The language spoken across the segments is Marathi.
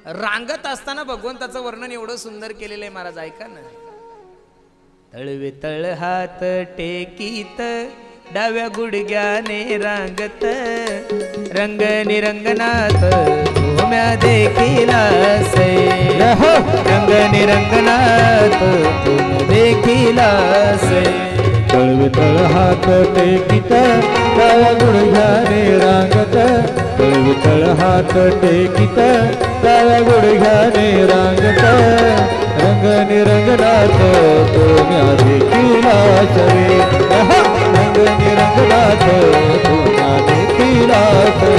रांगत असताना भगवंताचं वर्णन एवढं सुंदर केलेलं आहे महाराज, ऐका ना. तळवे तळ हात टेकीत डाव्या गुडघ्याने रांगत, रंग निरंगनात भूम्या देखील से, रंग निरंगनात भूम्या देखील से. तळवे तळ हात टेकीत डाव्या गुडघ्याने रांगत, तळवे तळ हात टेकीत डाव्या गुडघ्याने रांगत, रंग निरंगनात भूम्या देखील से, रंग निरंगनाथ भूम्या देखील से.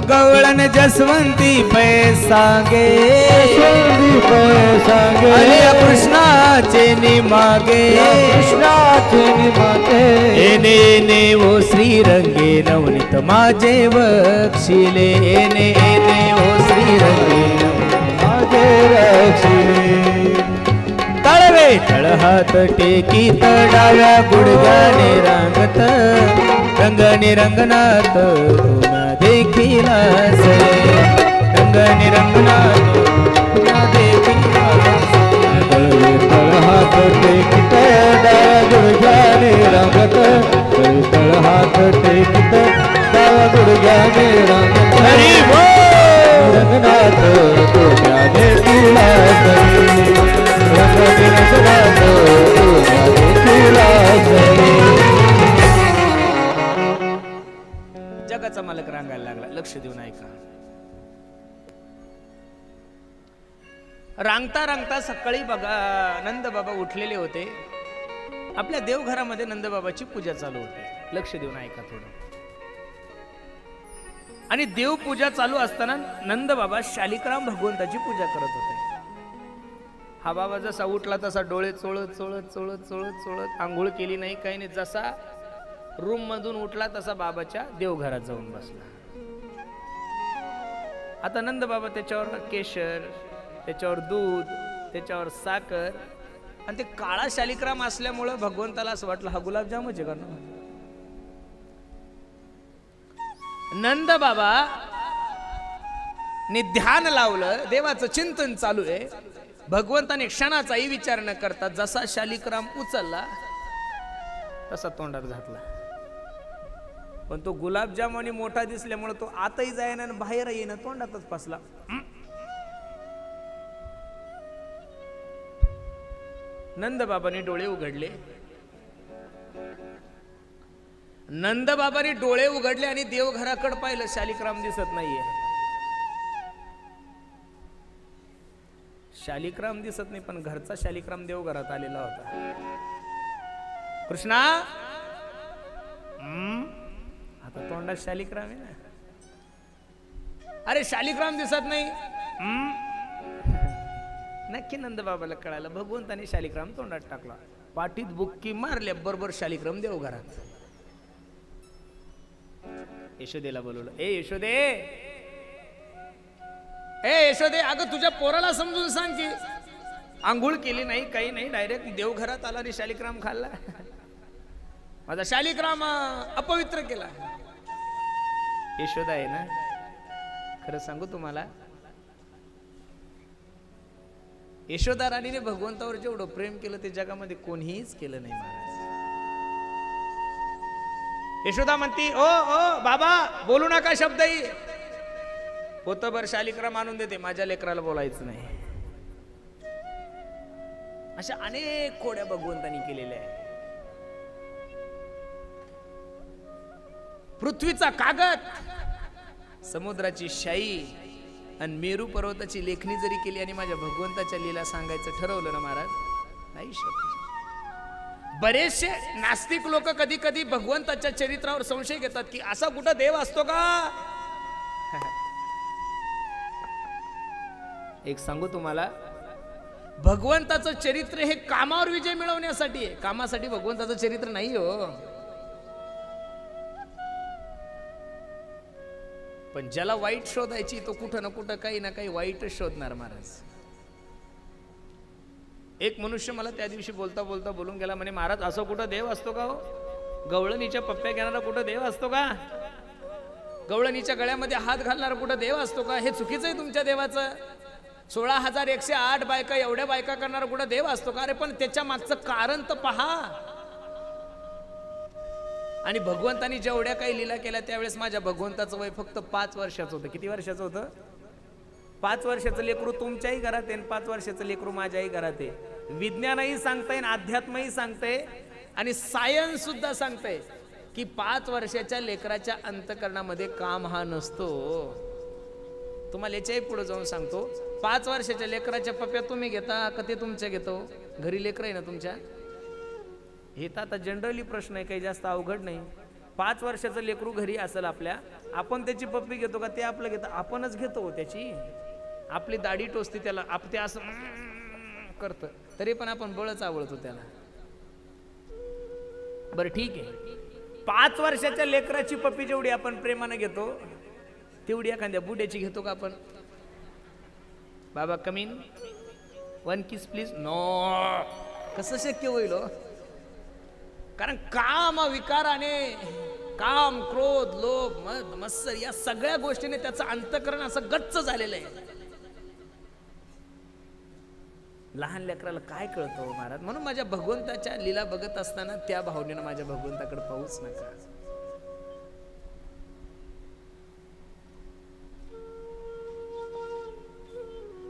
गवळण जसवंती पैसांगे, पैसांगे कृष्णाचे निमागे, कृष्णाचे निमागे. एने एने ओ श्रीरंगे नवनीत माझे वक्षिले, एने एने ओ श्रीरंगे माझे वक्षिले. तळवे तळ हात टेकीत डाव्या गुडघ्याने रांगत, रंग निरंगनात भूम्या देखील से, रंग निरंगनात भूम्या देखील से. तळवे तळ हात टेकीत डाव्या गुडघ्याने रांगत, तळवे तळ हात टेकीत डाव्या गुडघ्याने रांगत, हरी बोल. रंगनाथ भूम्या देखील से, रंग निरंगनाथ भूम्या देखील से. जगाचा मालक रांगायला लागला. लक्ष देऊन ऐका. रांगता रांगता सकाळी बघा नंद बाबा उठलेले होते. आपल्या देवघरामध्ये नंद बाबाची पूजा चालू होती. लक्ष देऊन ऐका थोडं. आणि देवपूजा चालू असताना नंद बाबा शालिग्राम भगवंताची पूजा करत होते. हा बाबा जसा उठला तसा डोळे चोळत चोळत चोळत चोळत चोळत आंघोळ केली नाही, काही नाही. जसा रूम मधून उठला तसा बाबाच्या देवघरात जाऊन बसला. आता नंद बाबा त्याच्यावर केशर, त्याच्यावर दूध, त्याच्यावर साखर आणि ते काळा शालिग्राम असल्यामुळे भगवंताला असं वाटलं हा गुलाबजामच आहे का ना. नंद बाबा नि ध्यान लावलं, देवाचं चिंतन चालू आहे. भगवंताने क्षणाचाही विचार न करता जसा शालिग्राम उचलला तसा तोंडात घातला. पण तो गुलाबजामुनी मोठा दिसल्यामुळे तो आतही जाईना आणि बाहेर येईना, तोंडातच फसला. नंद बाबांनी डोळे उघडले. नंद बाबांनी डोळे उघडले आणि देवघराकडे पाहिलं. शालिग्राम दिसत नाहीये. शालिग्राम दिसत नाही, पण घरचा शालिग्राम देवघरात आलेला होता. कृष्णा, आता तोंडात शालिग्राम आहे ना. अरे शालिग्राम दिसत नाही. नक्की नंद बाबाला कळालं. भगवंताने शालिग्राम तोंडात टाकला. पाठीत बुक्की मारल्या बरोबर शालिग्राम देवघरात. यशोदेला बोलवलं. ए यशोदे, ए यशोदे, अगं तुझ्या पोराला समजून सांग की आंघोळ केली नाही, काही नाही, डायरेक्ट देवघरात आला आणि शालिग्राम खाल्ला. माझा शालिग्राम अपवित्र केला. यशोदा आहे ना. खरं सांगू तुम्हाला, यशोदा राणीने भगवंतावर जेवढं प्रेम केलं ते जगामध्ये कोणीच केलं नाही महाराज. यशोदा म्हणती, ओ ओ बाबा बोलू नका शब्दही. पोतभर शालिग्राम आणून देते, माझ्या लेकराला बोलायचं नाही. अशा अनेक खोड्या भगवंतानी केलेल्या आहेत. पृथ्वीचा कागद, समुद्राची शाई, आणि मेरू पर्वताची लेखणी जरी केली आणि माझ्या भगवंताच्या लीला सांगायचं ठरवलं ना महाराज, नाही शक्य. बरेचसे नास्तिक लोक कधी कधी भगवंताच्या चरित्रावर संशय घेतात की असा कुठं देव असतो का. एक सांगू तुम्हाला, भगवंताचं चरित्र हे कामावर विजय मिळवण्यासाठी आहे, कामासाठी भगवंताचं चरित्र नाही हो. पण ज्याला वाईट शोधायची तो कुठं ना कुठं काही ना काही वाईटच शोधणार महाराज. एक मनुष्य मला त्या दिवशी बोलता बोलता बोलून गेला, म्हणे महाराज असं कुठं देव असतो का हो, गवळणीच्या पप्प्या घेणारा कुठं देव असतो का, गवळणीच्या गळ्यामध्ये हात घालणारा कुठं देव असतो का, हे चुकीचं आहे तुमच्या देवाचं. 16,108 बायका एवढ्या बायका करणारा कुठं देव असतो का. अरे पण त्याच्या मागचं कारण तर पहा. आणि भगवंतानी जेवढ्या काही लीला केल्या त्यावेळेस माझ्या भगवंताचं वय फक्त 5 वर्षाचं होतं. किती वर्षाचं होतं? 5 वर्षाचं लेकरू तुमच्याही घरात आहे, 5 वर्षाचं लेकरू माझ्याही घरात आहे. विज्ञानही सांगतंय, अध्यात्मही सांगतंय आणि सायन्स सुद्धा सांगतंय की 5 वर्षाच्या लेकराच्या अंतकरणामध्ये काम हा नसतो. तुम्हाला याच्याही पुढे जाऊन सांगतो, 5 वर्षाच्या लेकराच्या पप्प्या तुम्ही घेता का ते तुमच्या घेतो? घरी लेकर आहे ना तुमच्या? हे तर आता जनरली प्रश्न आहे, काही जास्त अवघड नाही. 5 वर्षाचं लेकरू घरी असेल आपल्या, आपण त्याची पप्पी घेतो का ते आपलं घेतं? आपणच घेतो त्याची. आपली दाढी टोचते त्याला, ते असं करतं तरी पण आपण बळच आवडतो त्याला. बरं ठीक आहे, 5 वर्षाच्या लेकराची पप्पी जेवढी आपण प्रेमानं घेतो तेवढी एखाद्या बुड्याची घेतो का आपण? बाबा कमीन 1 किस प्लीज. नो, कसं शक्य होईल हो? कारण काम विकाराने, काम, क्रोध, लोभ, मद, मत्सर या सगळ्या गोष्टीने त्याचं अंतकरण असं गच्च झालेलं आहे. लहान लेकराला काय कळतं महाराज. म्हणून माझ्या भगवंताच्या लीला बघत असताना त्या भावनेनं माझ्या भगवंताकडे पाहूच नका.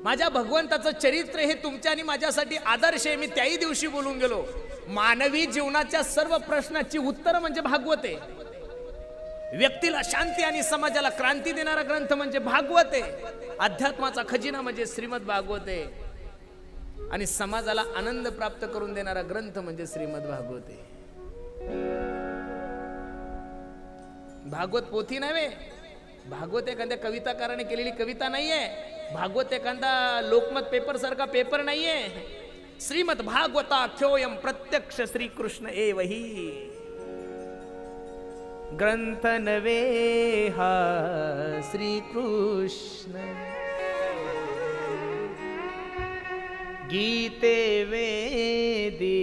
माझ्या भगवंताचं चरित्र हे तुमच्या आणि माझ्यासाठी आदर्श आहे. मी त्याही दिवशी बोलून गेलो, मानवी जीवनाच्या सर्व प्रश्नाची उत्तर म्हणजे भागवत आहे. व्यक्तीला शांती आणि समाजाला क्रांती देणारा ग्रंथ म्हणजे भागवत आहे. अध्यात्माचा खजिना म्हणजे श्रीमद भागवत आहे आणि समाजाला आनंद प्राप्त करून देणारा ग्रंथ म्हणजे श्रीमद भागवत आहे. भागवत पोथी नव्हे, भागवत एखाद्या कविताकाराने केलेली कविता नाहीये, भागवत एखादा लोकमत पेपर सारखा पेपर नाहीये. श्रीमद भागवताख्योयम प्रत्यक्ष श्रीकृष्ण एवही ग्रंथ नवे हा श्रीकृष्ण. गीते वेदी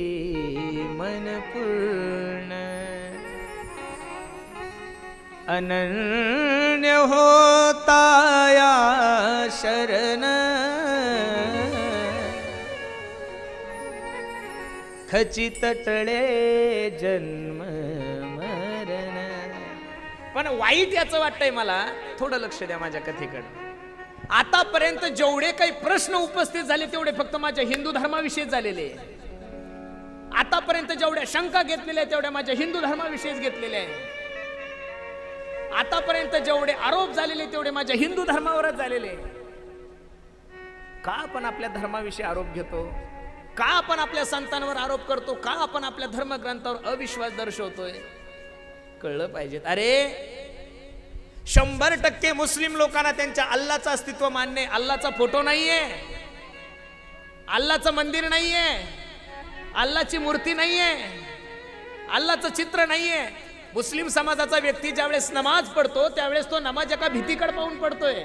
मन पूर्ण अनन्य होता या शरण. खचित टळे जन्म मरण. पण वाईट याचं वाटतंय मला, थोडं लक्ष द्या माझ्या कथेकडे. आतापर्यंत जेवढे काही प्रश्न उपस्थित झाले तेवढे फक्त माझ्या हिंदू धर्माविषयी झालेले. आतापर्यंत जेवढ्या शंका घेतलेल्या तेवढ्या माझ्या हिंदू धर्माविषयीच घेतलेल्या आहे. आतापर्यंत जेवढे आरोप झालेले तेवढे माझ्या हिंदू धर्मावरच झालेले. का आपण आपल्या धर्माविषयी आरोप घेतो? का आपण आपल्या संतांवर आरोप करतो? का आपण आपल्या धर्मग्रंथावर अविश्वास दर्शवतोय? कळलं पाहिजे. अरे 100% मुस्लिम लोकांना त्यांच्या अल्लाचं अस्तित्व मान्य आहे. अल्लाचा फोटो नाहीये, अल्लाचं मंदिर नाहीये, अल्लाची मूर्ती नाहीये, अल्लाचं चित्र नाहीये. मुस्लिम समाजाचा व्यक्ती ज्यावेळेस नमाज पडतो त्यावेळेस तो नमाज एका भीतीकडे पाहून पडतोय.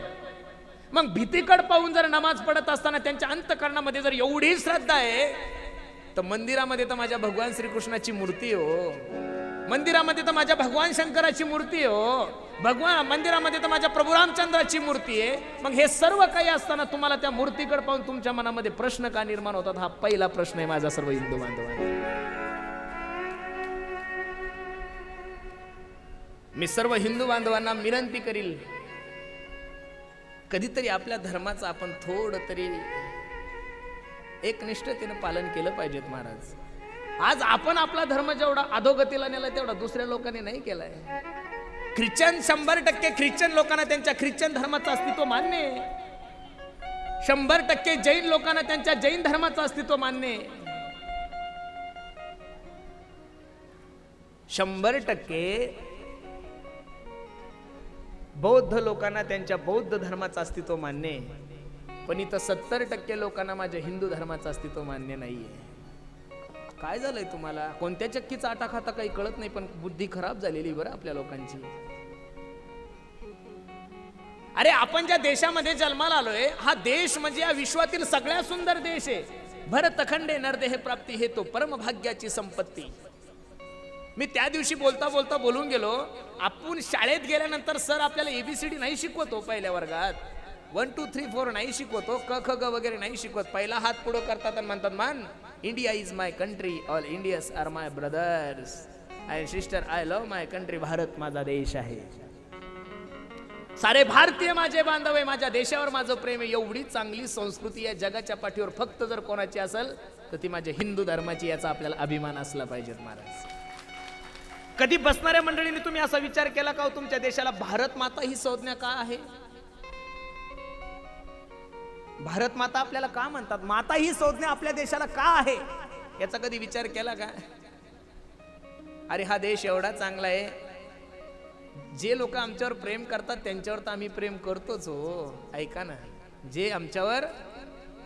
मग भीतीकडे पाहून जर नमाज पडत असताना त्यांच्या अंतकरणामध्ये जर एवढी श्रद्धा आहे तर मंदिरामध्ये तर माझ्या भगवान श्रीकृष्णाची मूर्ती हो, मंदिरामध्ये तर माझ्या भगवान शंकराची मूर्ती हो, भगवान मंदिरामध्ये तर माझ्या प्रभू रामचंद्राची मूर्ती आहे. मग हे सर्व काही असताना तुम्हाला त्या मूर्तीकडे पाहून तुमच्या मनामध्ये प्रश्न का निर्माण होतात? हा पहिला प्रश्न आहे माझा सर्व हिंदू बांधवांना. मी सर्व हिंदू बांधवांना विनंती करील, कधीतरी आपल्या धर्माचं आपण थोडं तरी एकनिष्ठतेनं पालन केलं पाहिजेत महाराज. आज आपण आपला धर्म जेवढा अधोगतीला नेला तेवढा दुसऱ्या लोकांनी नाही केलाय. ख्रिश्चन 100% ख्रिश्चन लोकांना त्यांच्या ख्रिश्चन धर्माचं अस्तित्व मान्य आहे. 100% जैन लोकांना त्यांच्या जैन धर्माचं अस्तित्व मान्य आहे. 100% बौद्ध लोकांना त्यांच्या बौद्ध धर्माचं अस्तित्व मान्य आहे. पण इथं 70% लोकांना माझ्या हिंदू धर्माचं अस्तित्व मान्य नाहीये. काय झालंय तुम्हाला? कोणत्या चक्कीचा आटा खाता काही कळत नाही, पण बुद्धी खराब झालेली बरं आपल्या लोकांची. अरे आपण ज्या देशामध्ये जन्माला आलोय, हा देश म्हणजे या विश्वातील सगळ्यात सुंदर देश आहे. भरतखंडे नरदेह प्राप्ती हे तो परमभाग्याची संपत्ती. मी त्या दिवशी बोलता बोलता बोलून गेलो, आपण शाळेत गेल्यानंतर सर आपल्याला एबीसीडी नाही शिकवतो. पहिल्या वर्गात 1 2 3 4 नाही शिकवतो, क ख ग वगैरे नाही शिकवत. पहिला हात पुढे करतात आणि म्हणतात, मान India is my country, all Indians are my brothers and sister, I love my country. Bharat माझा देश आहे, सारे भारतीय माझे बांधव आहे, माझ्या देशावर माझं प्रेम आहे. एवढी चांगली संस्कृती या जगाच्या पाठीवर फक्त जर कोणाची असेल तर ती माझ्या हिंदू धर्माची. याचा आपल्याला अभिमान असला पाहिजे. महाराज, कधी बसणाऱ्या मंडळींनी तुम्ही असा विचार केला का, तुमच्या देशाला भारत माता ही संज्ञा का आहे? भारत माता आपल्याला का म्हणतात? माता ही संज्ञा आपल्या देशाला का आहे, याचा कधी विचार केला का? अरे हा देश एवढा चांगला आहे, जे लोक आमच्यावर प्रेम करतात त्यांच्यावर तर आम्ही प्रेम करतोच हो. ऐका ना, जे आमच्यावर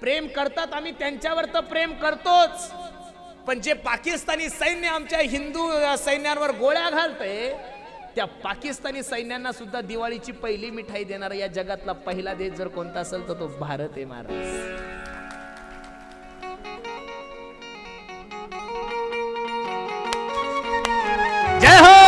प्रेम करतात आम्ही त्यांच्यावर तर प्रेम करतोच. पण जे पाकिस्तानी सैन्य आमच्या हिंदू सैन्यांवर गोळ्या घालतंय, त्या पाकिस्तानी सैन्यांना सुद्धा दिवाळीची पहिली मिठाई देणारा या जगातला पहिला देश जर कोणता असेल तर तो भारत आहे. महाराज, जय हो.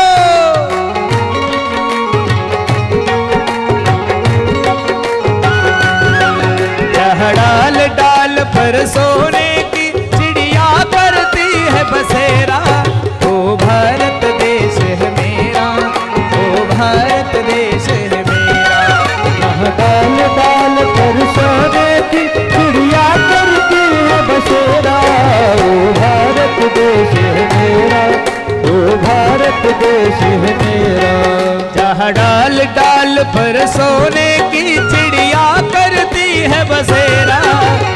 डाल डाल पर सोने की चिड़िया करती है बसेरा, ओ भारत देश है मेरा, ओ भारत देश है मेरा. डाल डाल पर सोने की चिड़िया करती है बसेरा, ओ भारत देश है मेरा, ओ भारत देश है मेरा. जहाँ डाल डाल पर सोने की चिड़िया करती है बसेरा,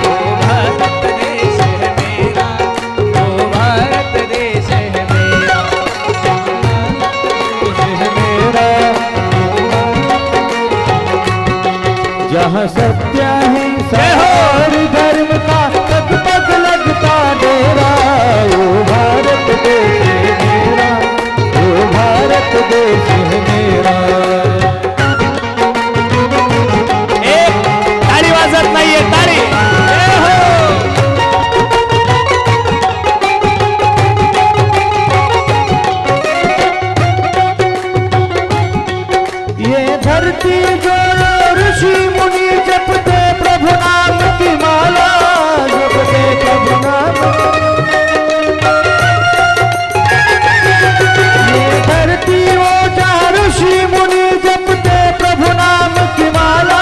ओ भारत देश है मेरा, ओ भारत देश है मेरा, देश है मेरा. जहाँ सत्य है और धर्म का पग पग लगता डेरा, ओ भारत देश है मेरा, ओ भारत देश है मेरा. एक ताली वाजत नाहीये, ताली. ये धरती जो ऋषि मुनि जपते प्रभु नाम की माला, जपते प्रभु नाम. ये धरती वो जहाँ ऋषि मुनि जपते प्रभु नाम की माला,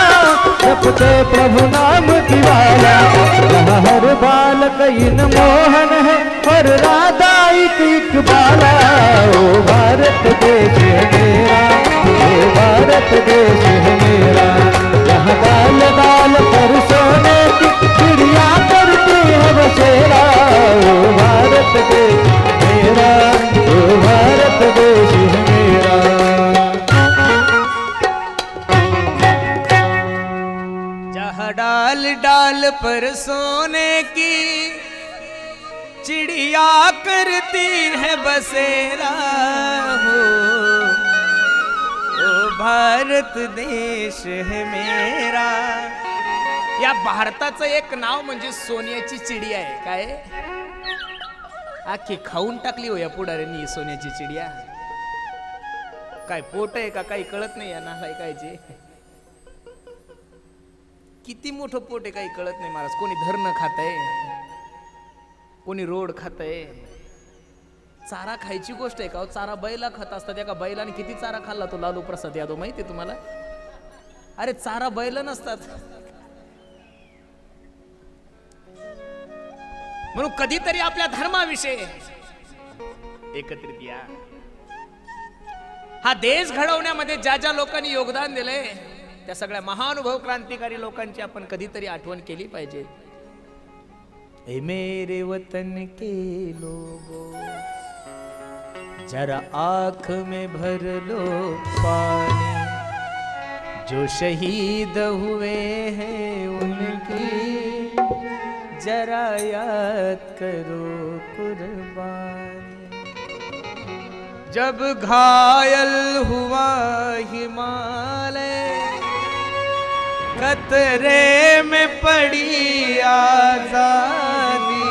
जपते प्रभु नाम की माला. जहाँ हर बालक इन मोहन है और राधा एक बाला, ओ भारत देश है मेरा, ओ भारत देश है मेरा. यहाँ डाल डाल पर सोने की चिड़िया करती है बसेरा, ओ भारत देश मेरा, ओ भारत देश है मेरा. जहाँ डाल डाल पर सोने की चिड़िया करती है बसेरा, हो ओ भारत देश है मेरा. या भारताचं एक नाव म्हणजे सोन्याची चिडिया आहे. काय आखी खाऊन टाकली हो या पुढाऱ्यांनी ही सोन्याची चिडिया. काय पोट आहे का काही कळत नाही या नालायकाचे. किती मोठं पोट आहे काही कळत नाही महाराज. कोणी धरणं खातंय, कोणी रोड खातंय. चारा खायची गोष्ट आहे का? चारा बैला खात असतात. एका बैलाने किती चारा खाल्ला तो लालू प्रसाद यादव माहिती आहे तुम्हाला? अरे चारा बैल नसतात. म्हणून कधीतरी आपल्या धर्माविषयी एकत्रित या. हा देश घडवण्यामध्ये ज्या ज्या लोकांनी योगदान दिलंय त्या सगळ्या महानुभव क्रांतिकारी लोकांची आपण कधीतरी आठवण केली पाहिजे. ए मेरे वतन के लोगों, जरा आँख में भर लो पानी, जो शहीद हुए हैं उनकी जरा याद करो कुर्बानी. जब घायल हुआ हिमालय, खतरे में पड़ी आजादी,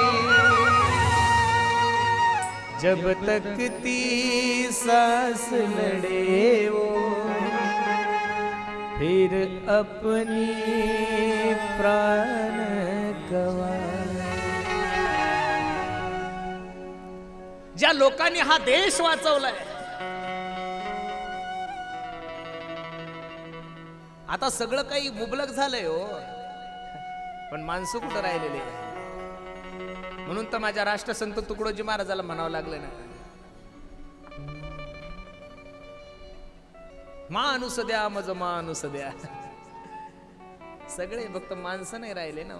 जब तक ती सांस लड़े वो फिर अपनी प्राण गवाए. ज्या लोकांनी हा देश वाचवलाय, आता सगळं काही मुबलक झालंय हो, पण माणसं कुठं राहिलेले. म्हणून तर माझ्या राष्ट्रसंत तुकडोजी महाराजाला म्हणावं लागलं ना, माणूस द्या मज माणूस द्या. सगळे फक्त माणसं नाही राहिले ना.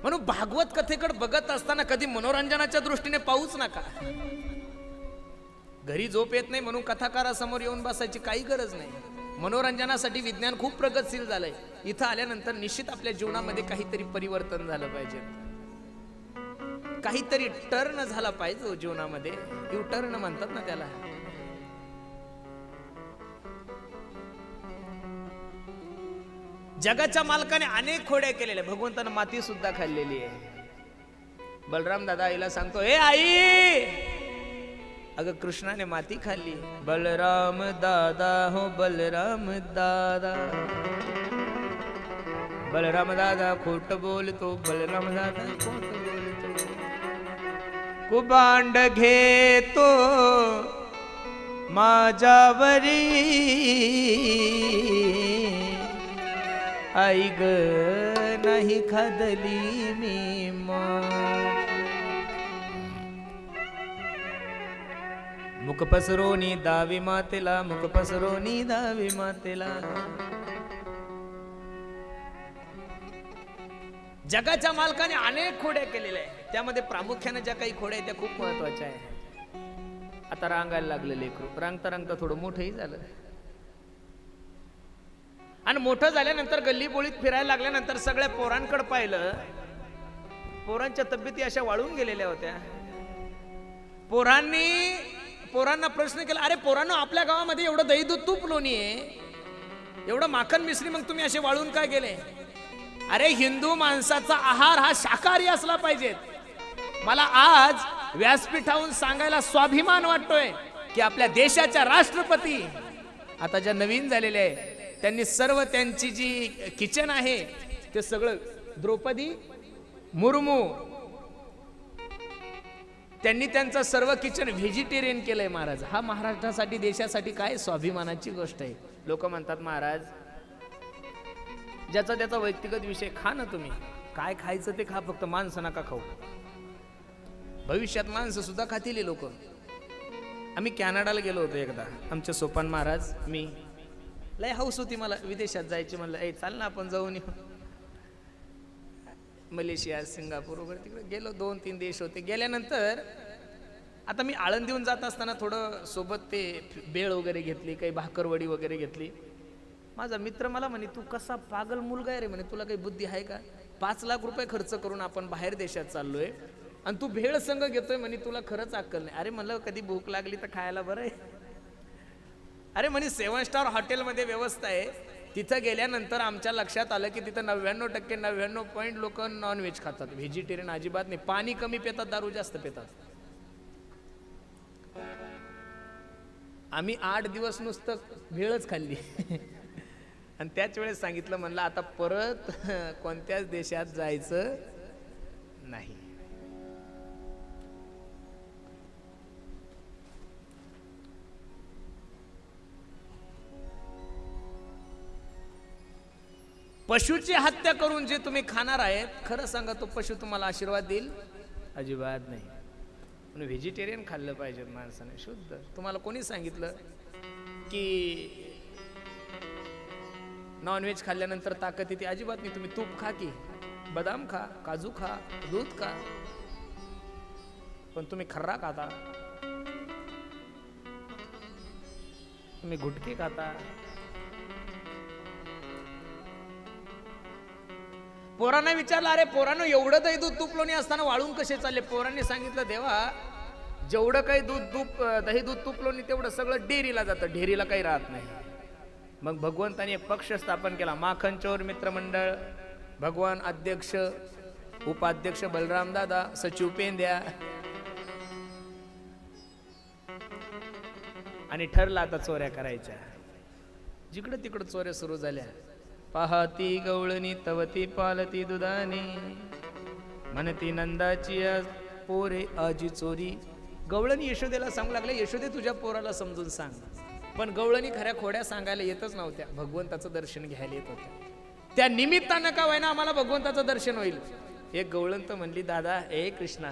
म्हणून भागवत कथेकडे बघत असताना कधी मनोरंजनाच्या दृष्टीने पाहूच नका. घरी झोप येत नाही म्हणून कथाकारासमोर येऊन बसायची काही गरज नाही. मनोरंजनासाठी विज्ञान खूप प्रगतशील झालंय. इथं आल्यानंतर निश्चित आपल्या जीवनामध्ये काहीतरी परिवर्तन झालं पाहिजे, काहीतरी टर्न झाला पाहिजे जीवनामध्ये. यू टर्न म्हणतात ना त्याला. जगाच्या मालकाने अनेक खोड्या केलेल्या, भगवंतानं माती सुद्धा खाल्लेली आहे. बलराम दादा आईला सांगतो, हे आई, अगं कृष्णाने माती खाल्ली. बलराम दादा हो बलराम दादा, बलराम दादा खोट बोलतो, बलराम दादा खोट बोलतो. कुबांड घेतो माझ्यावरी, आई ग नाही खादली मी मुख पसरोनी दावी मातेला, मुख पसरोनी दावी मातेला. जगाच्या मालकाने अनेक खोड्या केलेल्या आहेत. त्यामध्ये प्रामुख्याने ज्या काही खोड्या आहेत त्या खूप महत्वाच्या आहेत. आता रांगायला लागलं लेकरू, रांगता रांगता थोडं मोठंही झालं. आणि मोठं झाल्यानंतर गल्ली बोळीत फिरायला लागल्यानंतर सगळ्या पोरांकडे पाहिलं. पोरांच्या तब्येती अशा वाळून गेलेल्या होत्या. पोरांना प्रश्न केला, अरे पोरांनो, आपल्या गावामध्ये एवढं दही दूध तूप लोणी आहे, एवढं माखन मिसरी, मग तुम्ही असे वाळून काय गेले? अरे हिंदू माणसाचा आहार हा शाकाहारी असला पाहिजे. मला आज व्यासपीठावरून सांगायला स्वाभिमान वाटतोय की आपल्या देशाच्या राष्ट्रपती आता ज्या नवीन झालेल्या आहे, त्यांनी सर्व त्यांची जी किचन आहे ते सगळं, द्रौपदी मुर्मू, त्यांनी त्यांचं सर्व किचन व्हेजिटेरियन केलंय महाराज. हा महाराष्ट्रासाठी, देशासाठी काय स्वाभिमानाची गोष्ट आहे. लोक म्हणतात महाराज ज्याचा त्याचा व्यक्तिगत विषय, खा ना तुम्ही, काय खायचं ते खा, फक्त मांस नका खाऊ. भविष्यात मांस सुद्धा खातील लोक. आम्ही कॅनडाला गेलो होतो एकदा, आमचे सोपान महाराज, मी, लय हौस होती मला विदेशात जायची. म्हणलं ए चाल ना आपण जाऊन येऊ. मलेशिया, सिंगापूर वगैरे तिकडे गेलो. 2-3 देश होते. गेल्यानंतर आता मी आळंदीहून जात असताना थोडं सोबत ते बेळ वगैरे घेतली, काही भाकरवडी वगैरे घेतली. माझा मित्र मला म्हणे, तू कसा पागल मुलगा आहे रे म्हणे, तुला काही बुद्धी आहे का? 5 लाख रुपये खर्च करून आपण बाहेर देशात चाललोय आणि तू भेळ संघ घेतोय म्हणे, तुला खरंच अक्कल नाही. अरे म्हणलं कधी भूक लागली तर खायला बरं आहे. अरे म्हणे 7 स्टार हॉटेलमध्ये व्यवस्था आहे. तिथं गेल्यानंतर आमच्या लक्षात आलं की तिथं 99% 99% लोक नॉनव्हेज खातात, व्हेजिटेरियन अजिबात नाही. पाणी कमी पितात, दारू जास्त पितात. आम्ही 8 दिवस नुसतं भेळच खाल्ली. आणि त्याच वेळेस सांगितलं, म्हणलं आता परत कोणत्याच देशात जायचं नाही. पशुची हत्या करून जे तुम्ही खाणार आहेत, खरं सांगा तो पशु तुम्हाला आशीर्वाद देईल? अजिबात नाही. म्हणून व्हेजिटेरियन खाल्लं पाहिजे माणसाने, शुद्ध. तुम्हाला कोणी सांगितलं की नॉनव्हेज खाल्ल्यानंतर ताकद येते? अजिबात नाही. तुम्ही तूप खा की, बदाम खा, काजू खा, दूध खा, पण तुम्ही खर्रा खाता, तुम्ही गुटखे खाता. पोरांना विचारलं, अरे पोरांनो एवढं दही दूध तूप लोणी असताना वाळून कसे चालले? पोरांनी सांगितलं, देवा जेवढं काही दही दूध तूप लोणी तेवढं सगळं डेअरीला जातं, डेअरीला काही राहत नाही. मग भगवंताने एक पक्ष स्थापन केला, माखन चोर मित्र मंडळ. भगवान अध्यक्ष, उपाध्यक्ष बलराम दादा, सचिव पेंद्या. आणि ठरला आता चोऱ्या करायच्या. जिकडं तिकडं चोऱ्या सुरू झाल्या. पाहती गवळणी तवती पालती दुधानी, म्हणती नंदाची पोरे आजी चोरी. गवळणी यशोदेला सांगू लागले, यशोदे तुझ्या पोराला समजून सांग. पण गवळणी खऱ्या खोड्या सांगायला येतच नव्हत्या, भगवंताचं दर्शन घ्यायला येत होत्या. त्या निमित्तानं का व्हायना आम्हाला भगवंताचं दर्शन होईल. एक गवळण तर म्हणली, दादा ए कृष्णा,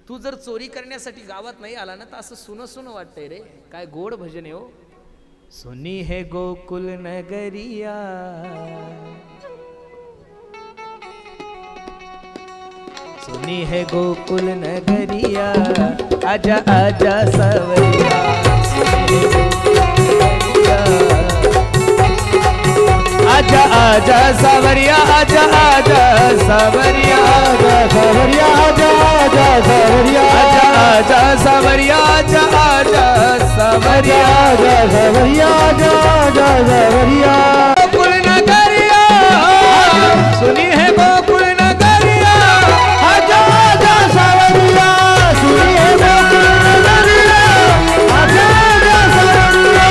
तू जर चोरी करण्यासाठी गावात नाही आला ना तर असं सुन सुन वाटतंय रे. काय गोड भजन आहे हो. सुनी है गोकुल नगरिया, सुनी है गोकुल नगरिया, आजा आजा सवरिया, आजा आजा सवरिया, आजा आजा सवरिया, सवरिया आजा आजा सवरिया, आजा आजा सवरिया, आजा आजा सवरिया, आजा सवरिया, आजा आजा सवरिया. गोकुल नगरिया, सुनी है गोकुल नगरिया, आजा आजा सवरिया, सुनी है गोकुल नगरिया, आजा आजा सवरिया.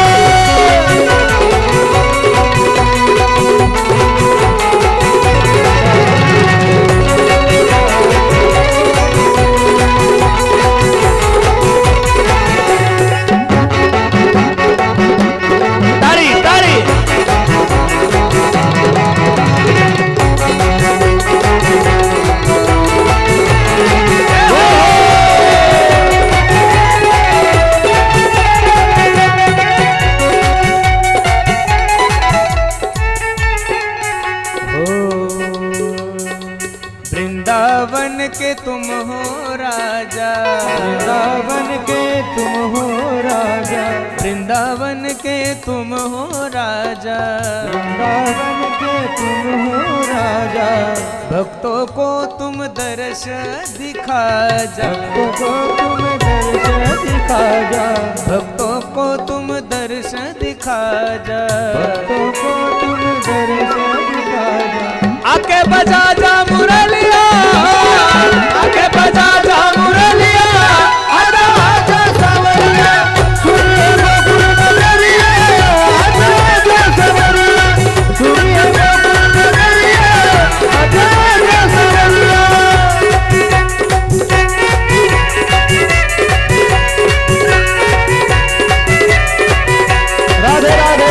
वृंदावन के तुम हो राजा, वृंदावन के तुम हो राजा, वृंदावन के तुम हो राजा, वृंदावन के तुम हो राजा. भक्तों को तुम दर्श दिखा जा, भक्तों को तुम दर्श दिखा जा, भक्तों को तुम दर्श दिखा जा, भक्तों को तुम दर्श दिखा जा. आके बजा जा मुरलिया, आके बजा जा मुरलिया, आजा आजा सवरिया, सुनिए गोकुल नगरिया, आजा आजा सवरिया, सुनिए गोकुल नगरिया, आजा आजा सवरिया. राधे राधे.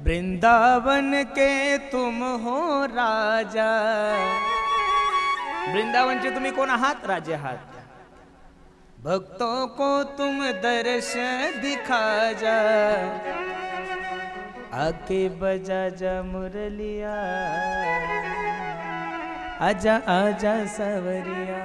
वृंदावन के तुम हो राजा. वृंदावनचे तुम्ही कोण आहात? राजे आहात. भक्तों को तुम दर्श दिखा जा, आके बजा जा मुरलिया, आजा आजा सवरिया.